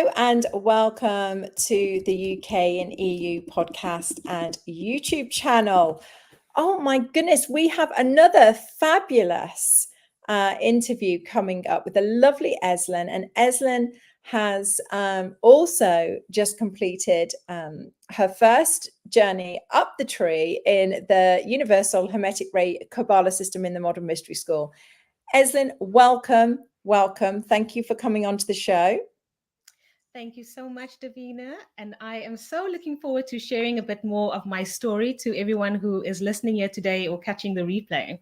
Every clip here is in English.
Hello and welcome to the UK and EU podcast and YouTube channel. Oh my goodness, we have another fabulous interview coming up with the lovely ezlyn. And ezlyn has also just completed her first journey up the tree in the Universal Hermetic Ray Kabbalah system in the Modern Mystery School. ezlyn, welcome. Thank you for coming on to the show. Thank you so much, Davina. And I am so looking forward to sharing a bit more of my story to everyone who is listening here today or catching the replay.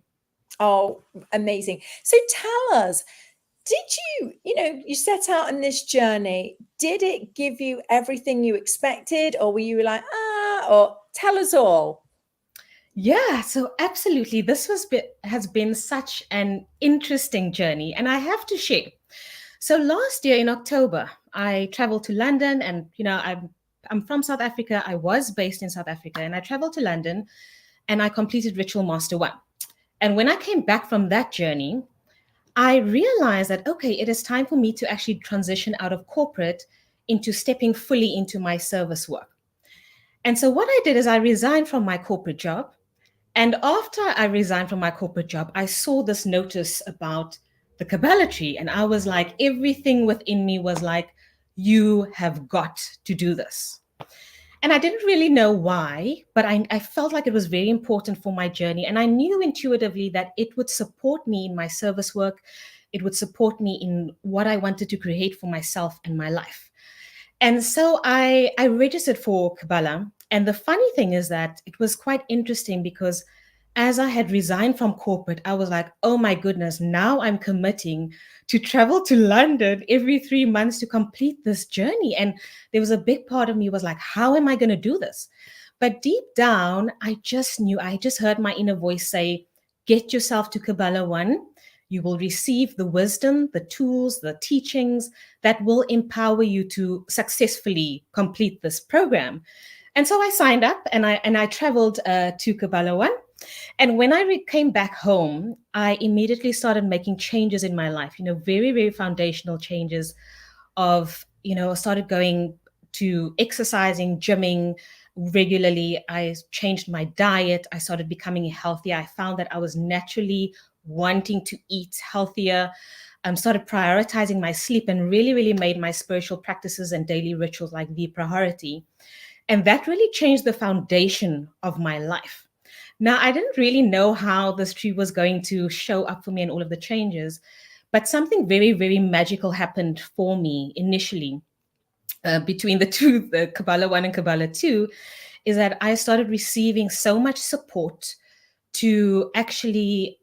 Oh, amazing. So tell us, did you set out on this journey, did it give you everything you expected, or were you like, or tell us all? Yeah, so absolutely. This has been such an interesting journey, and I have to share. So last year in October, I traveled to London, and I'm from South Africa. I was based in South Africa, and I traveled to London, and I completed Ritual Master 1. And when I came back from that journey, I realized that, okay, it is time for me to actually transition out of corporate into stepping fully into my service work. And so what I did is I resigned from my corporate job. And after I resigned from my corporate job, I saw this notice about the Kabbalah tree. And I was like, everything within me was like, you have got to do this. And I didn't really know why, but I felt like it was very important for my journey. And I knew intuitively that it would support me in my service work. It would support me in what I wanted to create for myself and my life. And so I registered for Kabbalah. And the funny thing is that it was quite interesting because as I had resigned from corporate, I was like, oh my goodness, now I'm committing to travel to London every 3 months to complete this journey. And there was a big part of me was like, how am I going to do this? But deep down, I just heard my inner voice say, get yourself to Kabbalah 1. You will receive the wisdom, the tools, the teachings that will empower you to successfully complete this program. And so I signed up and I traveled to Kabbalah 1. And when I came back home, I immediately started making changes in my life, very, very foundational changes of, started going to exercising, gymming regularly. I changed my diet. I started becoming healthier. I found that I was naturally wanting to eat healthier. Started prioritizing my sleep and really, really made my spiritual practices and daily rituals like the priority. And that really changed the foundation of my life. Now, I didn't really know how this tree was going to show up for me and all of the changes, but something very, very magical happened for me initially between the two, the Kabbalah 1 and Kabbalah 2, is that I started receiving so much support to actually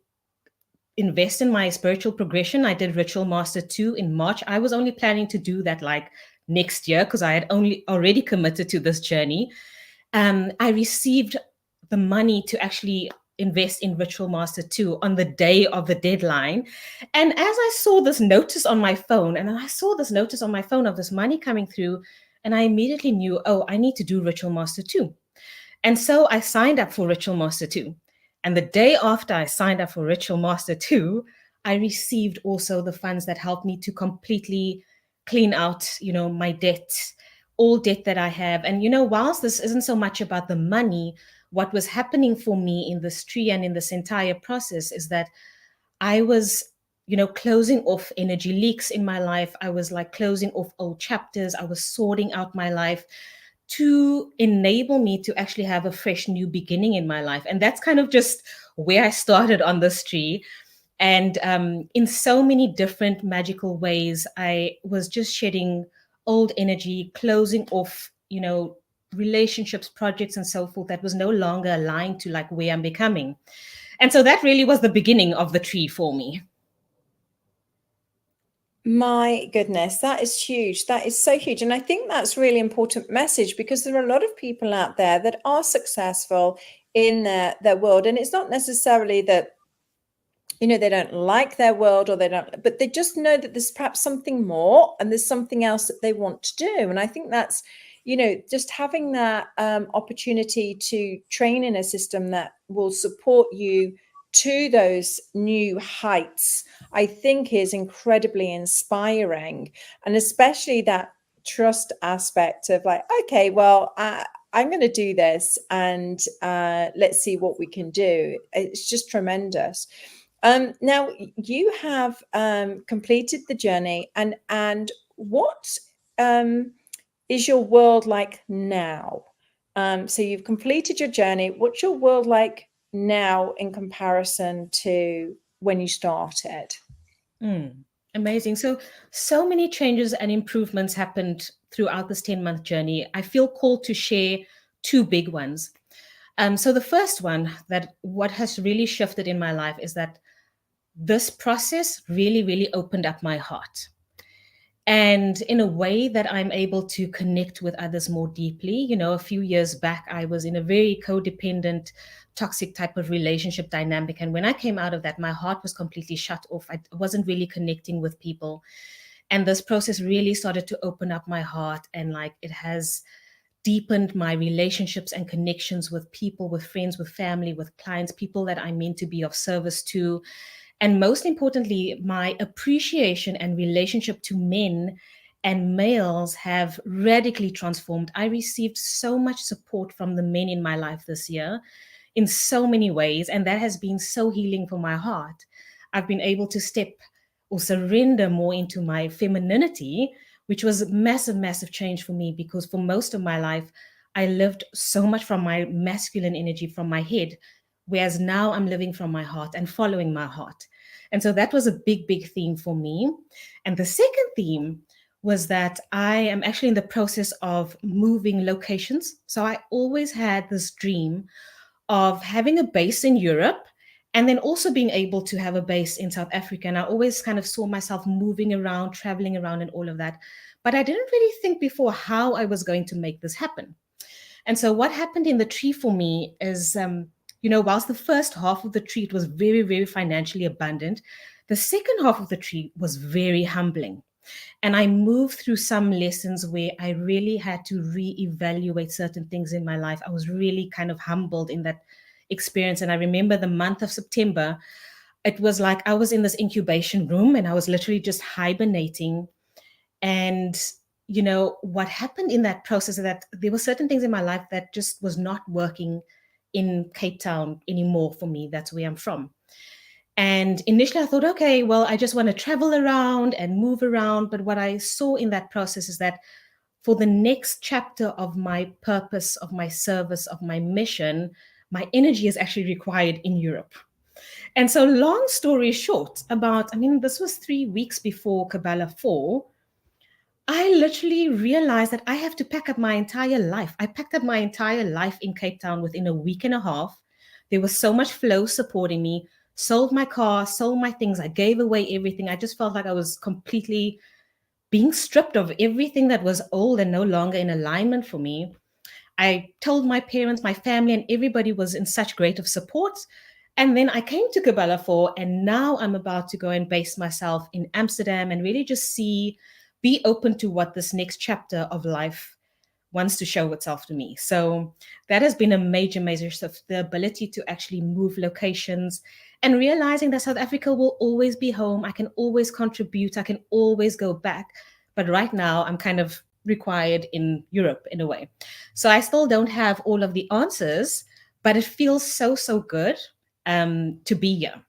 invest in my spiritual progression. I did Ritual Master 2 in March. I was only planning to do that like next year because I had already committed to this journey. I received the money to actually invest in Ritual Master 2 on the day of the deadline. And as I saw this notice on my phone, of this money coming through, and I immediately knew, oh, I need to do Ritual Master 2. And so I signed up for Ritual Master 2. And the day after I signed up for Ritual Master 2, I received also the funds that helped me to completely clean out, my debt, all debt that I have. And, whilst this isn't so much about the money, what was happening for me in this tree and in this entire process is that I was, closing off energy leaks in my life. I was like closing off old chapters. I was sorting out my life to enable me to actually have a fresh new beginning in my life. And that's kind of just where I started on this tree. And in so many different magical ways, I was just shedding old energy, closing off, relationships, projects, and so forth that was no longer aligned to like where I'm becoming. And so that really was the beginning of the tree for me. My goodness, that is huge. That is so huge. And I think that's really important message because there are a lot of people out there that are successful in their world. And it's not necessarily that, they don't like their world or but they just know that there's perhaps something more and there's something else that they want to do. And I think that's, just having that opportunity to train in a system that will support you to those new heights, I think is incredibly inspiring. And especially that trust aspect of like, okay, well, I'm going to do this, and let's see what we can do. It's just tremendous. Now you have completed the journey, and what is your world like now? So you've completed your journey. What's your world like now in comparison to when you started? Amazing. So many changes and improvements happened throughout this 10-month journey. I feel called to share two big ones. So the first one, that what has really shifted in my life is that this process really, really opened up my heart. And in a way that I'm able to connect with others more deeply. You know, a few years back, I was in a very codependent, toxic type of relationship dynamic. And when I came out of that, my heart was completely shut off. I wasn't really connecting with people. And this process really started to open up my heart. And like, it has deepened my relationships and connections with people, with friends, with family, with clients, people that I mean to be of service to. And most importantly, my appreciation and relationship to men and males have radically transformed. I received so much support from the men in my life this year in so many ways, and that has been so healing for my heart. I've been able to step or surrender more into my femininity, which was a massive, massive change for me, because for most of my life, I lived so much from my masculine energy, from my head, whereas now I'm living from my heart and following my heart. And so that was a big, big theme for me. And the second theme was that I am actually in the process of moving locations. So I always had this dream of having a base in Europe and then also being able to have a base in South Africa. And I always kind of saw myself moving around, traveling around, and all of that. But I didn't really think before how I was going to make this happen. And so what happened in the tree for me is, whilst the first half of the tree was very, very financially abundant, the second half of the tree was very humbling. And I moved through some lessons where I really had to reevaluate certain things in my life. I was really kind of humbled in that experience. And I remember the month of September, it was like I was in this incubation room and I was literally just hibernating. And, what happened in that process is that there were certain things in my life that just was not working in Cape Town anymore for me. That's where I'm from. And initially I thought, okay, well, I just want to travel around and move around. But what I saw in that process is that for the next chapter of my purpose, of my service, of my mission, my energy is actually required in Europe. And so long story short, this was 3 weeks before Kabbalah 4, I literally realized that I have to pack up my entire life. I packed up my entire life in Cape Town within a week and a half. There was so much flow supporting me, sold my car, sold my things. I gave away everything. I just felt like I was completely being stripped of everything that was old and no longer in alignment for me. I told my parents, my family, and everybody was in such great of support. And then I came to Kabbalah 4, and now I'm about to go and base myself in Amsterdam and really just be open to what this next chapter of life wants to show itself to me. So that has been a major, major shift, the ability to actually move locations and realizing that South Africa will always be home. I can always contribute. I can always go back. But right now I'm kind of required in Europe in a way. So I still don't have all of the answers, but it feels so, so good to be here.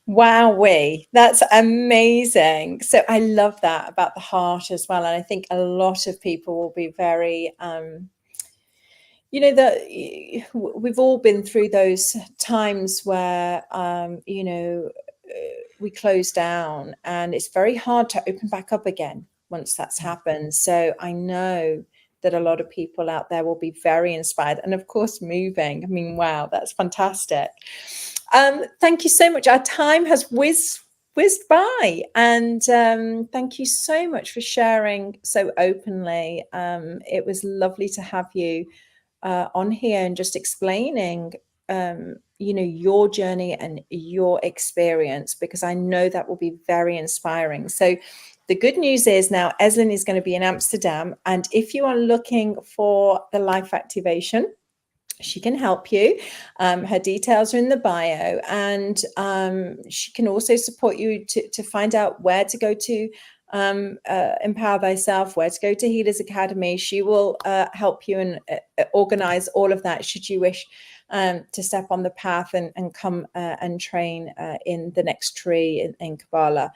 Wowee, that's amazing. So I love that about the heart as well. And I think a lot of people will be very, that we've all been through those times where, we close down and it's very hard to open back up again once that's happened. So I know that a lot of people out there will be very inspired and of course moving. I mean, wow, that's fantastic. Thank you so much. Our time has whizzed by, and thank you so much for sharing so openly. It was lovely to have you on here and just explaining your journey and your experience, because I know that will be very inspiring. So the good news is now Ezlyn is going to be in Amsterdam, and if you are looking for the life activation, she can help you. Her details are in the bio, and she can also support you to find out where to go to Empower Thyself, where to go to Healers Academy. She will help you and organize all of that should you wish to step on the path and come and train in the next tree in Kabbalah.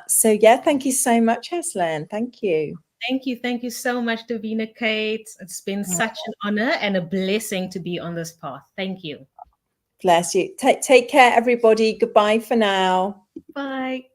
So yeah, thank you so much, ezlyn. Thank you. Thank you so much, Davina Kate. It's been such an honor and a blessing to be on this path. Thank you. Bless you. Take care, everybody. Goodbye for now. Bye.